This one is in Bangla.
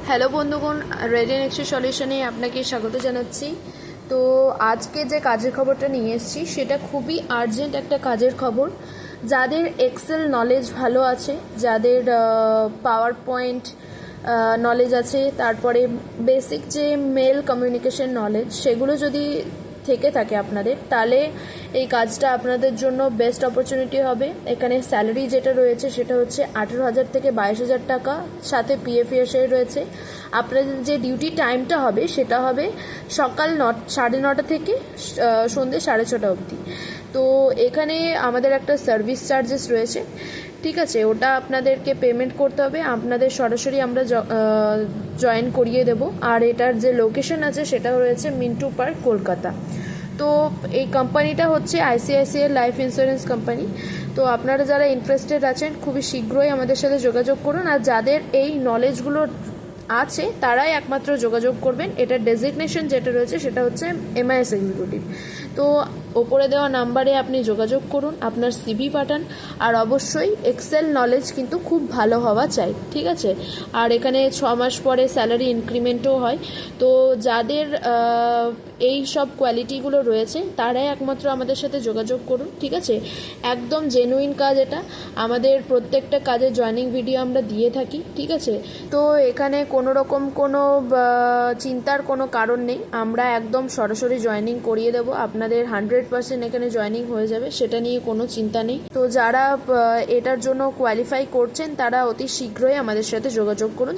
হ্যালো বন্ধুগণ, রেডি নেক্সট সলিউশনে আপনাকে স্বাগত জানাচ্ছি। তো আজকে যে কাজের খবরটা নিয়ে এসেছি সেটা খুবই আর্জেন্ট একটা কাজের খবর। যাদের এক্সেল নলেজ ভালো আছে, যাদের পাওয়ার পয়েন্ট নলেজ আছে, তারপরে বেসিক যে মেল কমিউনিকেশন নলেজ, সেগুলো যদি থেকে থাকে আপনাদের, তাহলে এই কাজটা আপনাদের জন্য বেস্ট অপরচুনিটি হবে। এখানে স্যালারি যেটা রয়েছে সেটা হচ্ছে 18,000 থেকে 22,000 টাকা, সাথে পিএফ রয়েছে। আপনাদের যে ডিউটি টাইমটা হবে সেটা হবে সকাল 9:30 থেকে সন্ধ্যে 6:30 অবধি। তো এখানে আমাদের একটা সার্ভিস চার্জেস রয়েছে, ঠিক আছে, ওটা আপনাদেরকে পেমেন্ট করতে হবে। আপনাদের সরাসরি আমরা জয়েন করিয়ে দেব। আর এটার যে লোকেশন আছে সেটা রয়েছে মিন্টু পার্ক, কলকাতা। তো এই কোম্পানিটা হচ্ছে আইসিআইসিআই লাইফ ইন্স্যুরেন্স কোম্পানি। তো আপনারা যারা ইন্টারেস্টেড আছেন খুবই শীঘ্রই আমাদের সাথে যোগাযোগ করুন। আর যাদের এই নলেজগুলো আছে তারাই একমাত্র যোগাযোগ করবেন। এটার ডেজিগনেশন যেটা রয়েছে সেটা হচ্ছে এমআইএস এক্সিকিউটিভ। তো ওপরে দেওয়া নাম্বারে আপনি যোগাযোগ করুন, আপনার সিভি পাঠান। আর অবশ্যই এক্সেল নলেজ কিন্তু খুব ভালো হওয়া চাই, ঠিক আছে। আর এখানে 6 মাস পরে স্যালারি ইনক্রিমেন্টও হয়। তো যাদের এই সব কোয়ালিটিগুলো রয়েছে তারাই একমাত্র আমাদের সাথে যোগাযোগ করুন, ঠিক আছে। একদম জেনুইন কাজ এটা। আমাদের প্রত্যেকটা কাজের জয়েনিং ভিডিও আমরা দিয়ে থাকি, ঠিক আছে। তো এখানে কোনো রকম কোনো চিন্তার কোনো কারণ নেই, আমরা একদম সরাসরি জয়েনিং করিয়ে দেবো। আপনাদের 100% এখানে জয়েনিং হয়ে যাবে, সেটা নিয়ে কোনো চিন্তা নেই। তো যারা এটার জন্য কোয়ালিফাই করছেন তারা অতি শীঘ্রই আমাদের সাথে যোগাযোগ করুন।